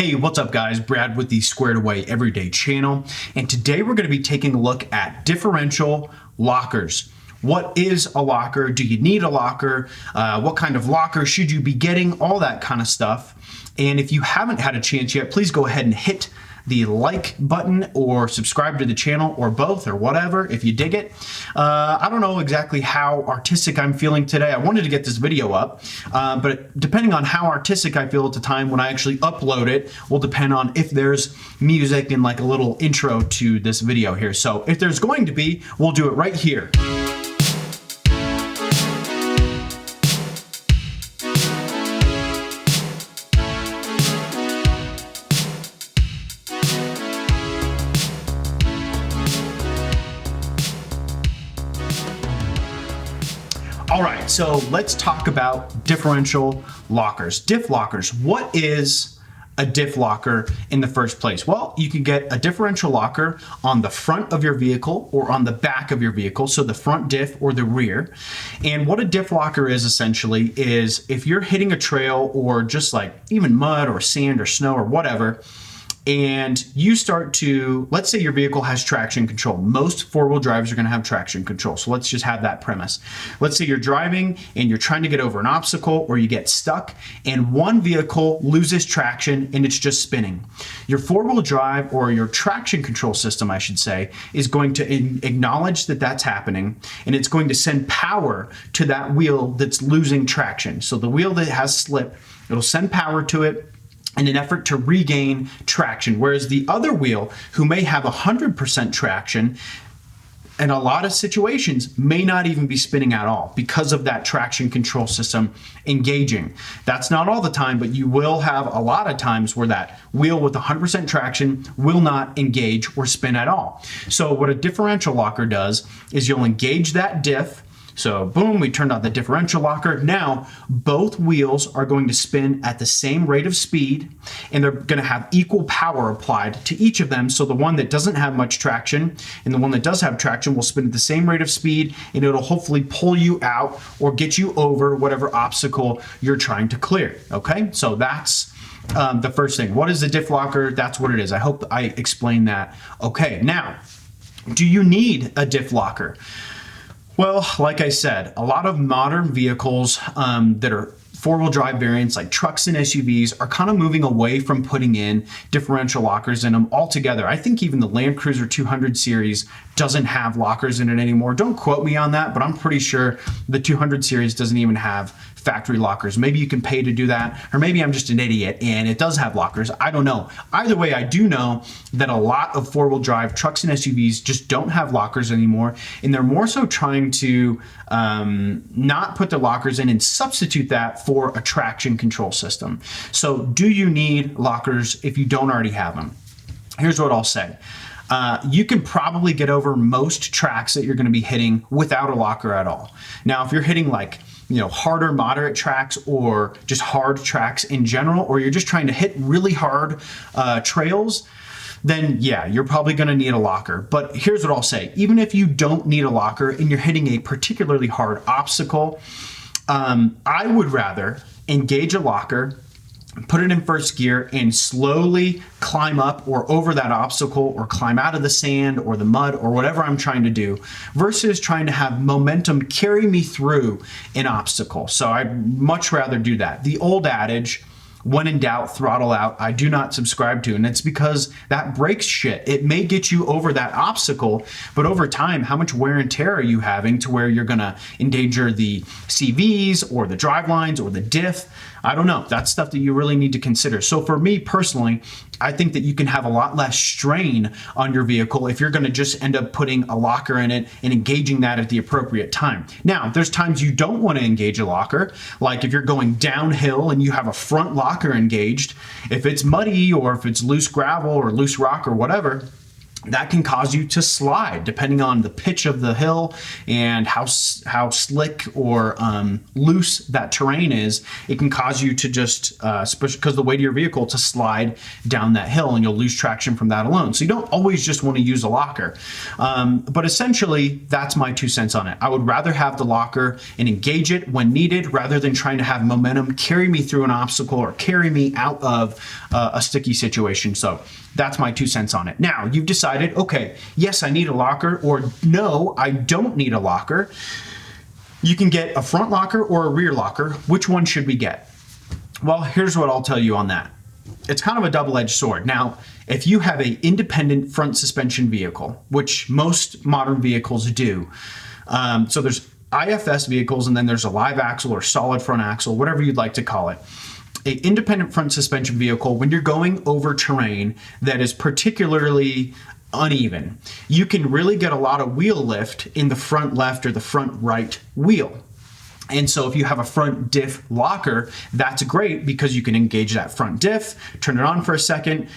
Hey, what's up guys? Brad with the Squared Away Everyday channel, and today we're going to be taking a look at differential lockers. What is a locker? Do you need a locker? What kind of locker should you be getting? All that kind of stuff. And if you haven't had a chance yet, please go ahead and hit the like button or subscribe to the channel, or both, or whatever, if you dig it. I don't know exactly how artistic I'm feeling today. I wanted to get this video up, but depending on how artistic I feel at the time when I actually upload it will depend on if there's music and like a little intro to this video here. So if there's going to be, we'll do it right here. All right, so let's talk about differential lockers. Diff lockers. What is a diff locker in the first place? Well, you can get a differential locker on the front of your vehicle or on the back of your vehicle, so the front diff or the rear. And what a diff locker is essentially is if you're hitting a trail or just like even mud or sand or snow or whatever, and you start to, let's say your vehicle has traction control. Most four-wheel drives are going to have traction control. So let's just have that premise. Let's say you're driving and you're trying to get over an obstacle, or you get stuck and one vehicle loses traction and it's just spinning. Your four-wheel drive, or your traction control system, I should say, is going to acknowledge that that's happening, and it's going to send power to that wheel that's losing traction. So the wheel that has slip, it'll send power to it in an effort to regain traction. Whereas the other wheel, who may have 100% traction, in a lot of situations may not even be spinning at all because of that traction control system engaging. That's not all the time, but you will have a lot of times where that wheel with 100% traction will not engage or spin at all. So what a differential locker does is you'll engage that diff. So boom, we turned on the differential locker. Now both wheels are going to spin at the same rate of speed, and they're going to have equal power applied to each of them. So the one that doesn't have much traction and the one that does have traction will spin at the same rate of speed, and it'll hopefully pull you out or get you over whatever obstacle you're trying to clear. Okay, so that's the first thing. What is a diff locker? That's what it is. I hope I explained that. Okay, now, do you need a diff locker? Well, like I said, a lot of modern vehicles that are four-wheel drive variants like trucks and SUVs are kind of moving away from putting in differential lockers in them altogether. I think even the Land Cruiser 200 series doesn't have lockers in it anymore. Don't quote me on that, but I'm pretty sure the 200 series doesn't even have factory lockers. Maybe you can pay to do that, or maybe I'm just an idiot and it does have lockers. I don't know. Either way, I do know that a lot of four-wheel drive trucks and SUVs just don't have lockers anymore, and they're more so trying to not put the lockers in and substitute that for a traction control system. So do you need lockers if you don't already have them? Here's what I'll say. You can probably get over most tracks that you're going to be hitting without a locker at all. Now, if you're hitting like, harder moderate tracks, or just hard tracks in general, or you're just trying to hit really hard trails, then yeah, you're probably going to need a locker. But here's what I'll say. Even if you don't need a locker and you're hitting a particularly hard obstacle, I would rather engage a locker, put it in first gear, and slowly climb up or over that obstacle, or climb out of the sand or the mud or whatever I'm trying to do, versus trying to have momentum carry me through an obstacle. So I'd much rather do that. The old adage, when in doubt, throttle out, I do not subscribe to, and it's because that breaks shit. It may get you over that obstacle, but over time, how much wear and tear are you having to where you're gonna endanger the CVs or the drive lines or the diff? I don't know. That's stuff that you really need to consider. So for me personally, I think that you can have a lot less strain on your vehicle if you're going to just end up putting a locker in it and engaging that at the appropriate time. Now, there's times you don't want to engage a locker, like if you're going downhill and you have a front locker engaged. If it's muddy or if it's loose gravel or loose rock or whatever, that can cause you to slide depending on the pitch of the hill and how slick or loose that terrain is. It can cause you to just, especially because the weight of your vehicle, to slide down that hill, and you'll lose traction from that alone. So you don't always just want to use a locker. But essentially, that's my 2 cents on it. I would rather have the locker and engage it when needed rather than trying to have momentum carry me through an obstacle or carry me out of a sticky situation. So that's my 2 cents on it. Now, you've decided, okay, yes, I need a locker, or no, I don't need a locker. You can get a front locker or a rear locker. Which one should we get? Well, here's what I'll tell you on that. It's kind of a double-edged sword. Now, if you have an independent front suspension vehicle, which most modern vehicles do, so there's IFS vehicles, and then there's a live axle or solid front axle, whatever you'd like to call it. An independent front suspension vehicle, when you're going over terrain that is particularly uneven, you can really get a lot of wheel lift in the front left or the front right wheel. And so if you have a front diff locker, that's great because you can engage that front diff, turn it on for a second.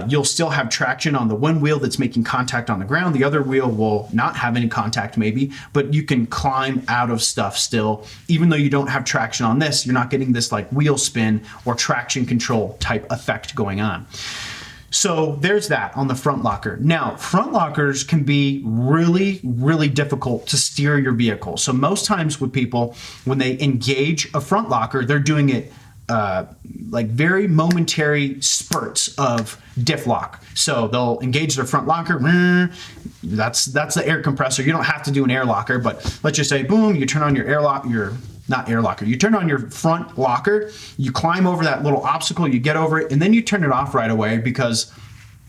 You'll still have traction on the one wheel that's making contact on the ground. The other wheel will not have any contact maybe, but you can climb out of stuff still. Even though you don't have traction on this, you're not getting this like wheel spin or traction control type effect going on. So there's that on the front locker. Now, front lockers can be really, really difficult to steer your vehicle. So most times with people, when they engage a front locker, they're doing it like very momentary spurts of diff lock. So they'll engage their front locker. That's the air compressor. You don't have to do an air locker, but let's just say, boom, you turn on your air lock, you turn on your front locker, you climb over that little obstacle, you get over it, and then you turn it off right away because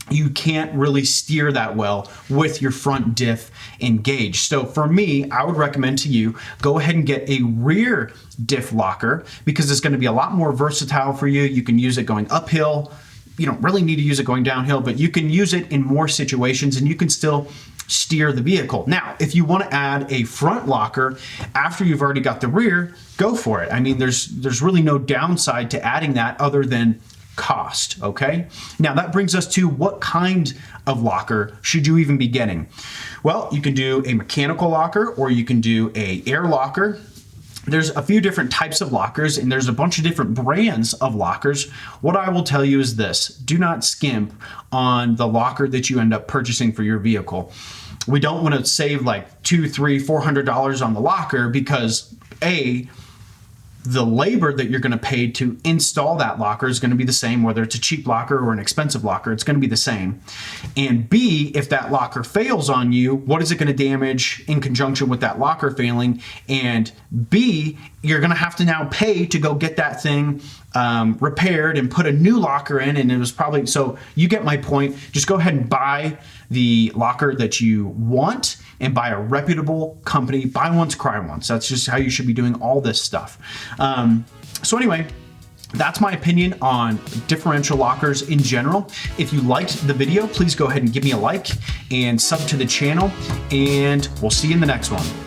you can't really steer that well with your front diff engaged. So for me, I would recommend to you, go ahead and get a rear diff locker because it's going to be a lot more versatile for you. You can use it going uphill. You don't really need to use it going downhill, but you can use it in more situations and you can still steer the vehicle. Now, if you want to add a front locker after you've already got the rear, go for it. I mean, there's really no downside to adding that other than cost, okay? Now that brings us to what kind of locker should you even be getting? Well, you can do a mechanical locker or you can do a air locker. There's a few different types of lockers and there's a bunch of different brands of lockers. What I will tell you is this: do not skimp on the locker that you end up purchasing for your vehicle. We don't want to save like $200, $300, $400 on the locker because the labor that you're going to pay to install that locker is going to be the same, whether it's a cheap locker or an expensive locker, it's going to be the same. And B, if that locker fails on you, what is it going to damage in conjunction with that locker failing? And B, you're going to have to now pay to go get that thing repaired and put a new locker in. And it was probably, so you get my point. Just go ahead and buy the locker that you want and buy a reputable company. Buy once, cry once. That's just how you should be doing all this stuff. So anyway, that's my opinion on differential lockers in general. If you liked the video, please go ahead and give me a like and sub to the channel, and we'll see you in the next one.